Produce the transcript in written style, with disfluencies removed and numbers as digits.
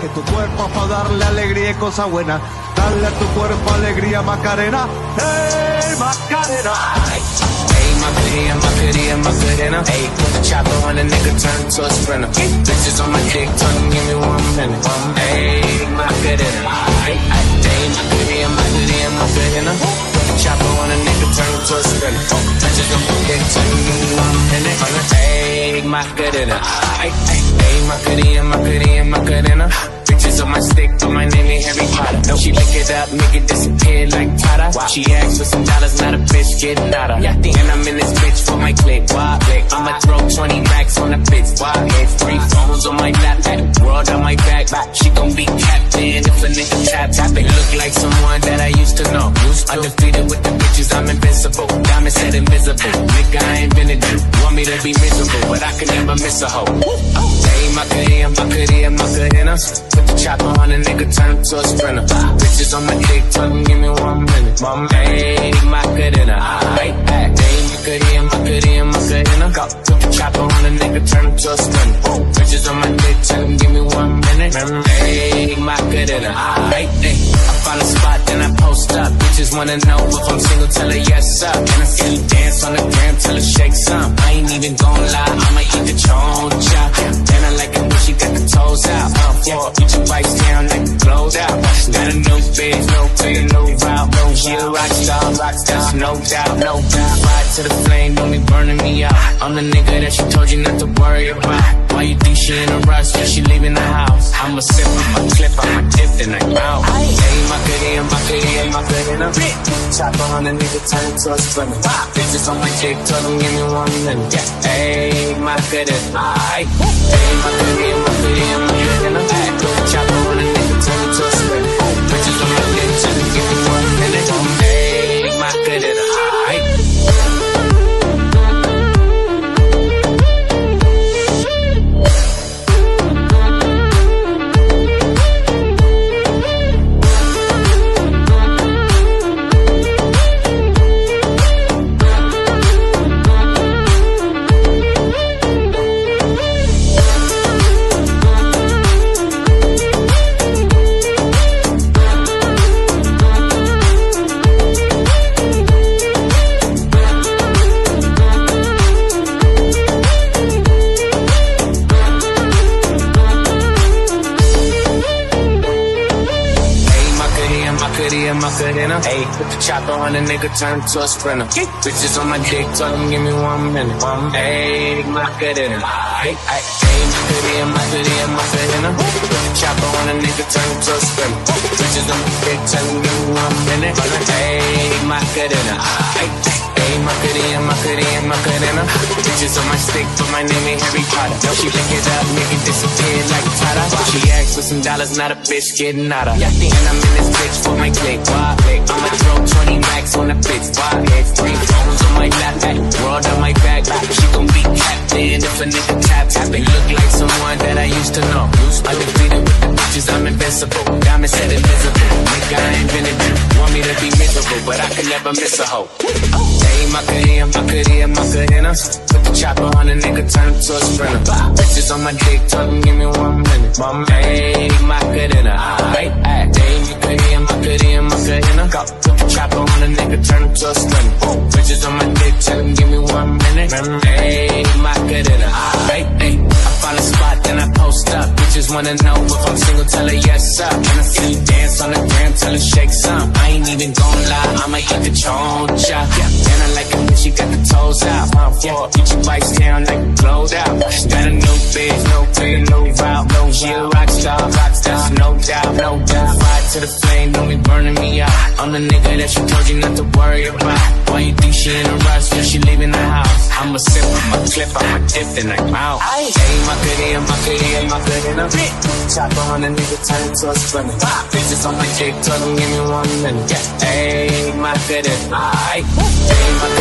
que tu cuerpo pa' darle alegría y cosa buena. Dale a tu cuerpo alegría, Macarena. ¡Hey, Macarena! Macarena, Macarena. Ayy, put the chopper on a nigga, turn to a sprinter. Bitches on my dick, tell them give me 1 minute. Ayy, Macarena. Ayy, Macarena, Macarena. Put the chopper on a nigga, turn to a sprinter. Bitches on my dick, tell them give me 1 minute. Ayy, Macarena. Ayy, Macarena, Macarena. Bitches on my stick, but my name ain't Harry Potter. No, she lick it up, make it disappear like Tata. Wow. She asked for some dollars, not a bitch getting out of. Yeah, and I'm in this bitch for my click. Why? I'ma throw 20 racks on a bitch. Why? 3 phones on my lap, world on my back. She gon' be captain if a nigga tap it. Look like someone that I used to know. Undefeated with the bitches, I'm invincible. Diamond said invisible. Nigga, I ain't been a dude. Want me to be miserable, but I can never miss a hoe. Hey, Macarena, Macarena. Put the chopper on a nigga, turn him to a sprinter. Bitches on my dick, tell them give me 1 minute. Hey, Macarena. Hey, Macarena, Macarena. Put the chopper on a nigga, turn him to a sprinter. Bitches on my dick, tell them give me 1 minute. Hey, Macarena. Hey, I find a spot, then I post up. Bitches wanna know if I'm single, tell her yes up. And I see you dance on the gram, tell her shake some. I ain't even gon' lie, I'ma eat the choncha. And I like it when she got the toes out. Get your bikes down like the glowed out. Got a new bitch, no pay, no route. No, she a rock star, no doubt, no doubt. Ride to the flame, don't be burning me out. I'm the nigga that she told you not to worry about. Why you think she in a rush, yeah, she leaving the house? I'ma sip, I'ma clip, I'ma dip, then I'm out. Hey, Macarena. Chopper on a nigga, turn to a sprinter. Bitches on my dick, tell them give me 1 minute. Hey, Macarena. Hey, Macarena. Chopper on a nigga, turn to a sprinter. Bitches on my dick, tell them give me 1 minute. Hey, Macarena. Macarena. Ayy, put the chopper on a nigga, turn to a sprinter. Bitches on my dick, tell them give me 1 minute. Ayy, Macarena. Ayy, Macarena. Put the chopper on a nigga, turn to a sprinter. Bitches on my dick, tell them give me 1 minute. Ayy, Macarena. Ayy, Macarena. Bitches on my stick, but my name ain't Harry Potter. No, she lick it up, make it disappear like Tata. She asked for some dollars, not a bitch getting out of. And I'm in this bitch for my click. I'ma throw 20 racks on a bitch. 3 phones on my lap, world on my back. She gon' be captain if a nigga tap it. Look like someone that I used to know. Undefeated with the bitches, I'm invincible. Diamond said invisible. Nigga, I ain't been a dude. Want me to be miserable, but I can never miss a hoe. Hey, Macarena. Put the chopper on a nigga, turn him to a sprinter. Bitches on my dick, tell them give me 1 minute. Hey, Macarena. Hey, Macarena. Put the chopper on a nigga, turn him to a sprinter. Bitches on my dick, tell them give me 1 minute. Hey, Macarena. Hey, I find a spot, then I post up. Bitches wanna know if I'm single, tell her yes up. And I see you dance on the gram, tell her shake some. I ain't even gon' lie, I'ma eat the choncha. And I like it when she got the toes out. Get your bikes down like glowed out. Got a new bitch, no pay, no route. No, she a rock star, no doubt. Ride to the flame, don't be burning me out. I'm the nigga that she told you not to worry about. Why you think she in a rush, yeah, she leaving the house? I'ma sip, I'ma clip, I'ma dip, then I'm out. Hey, Macarena. Chopper on a nigga, turn to a sprinter. Bitches on my dick, tell them give me 1 minute. Hey, Macarena. Hey, Macarena.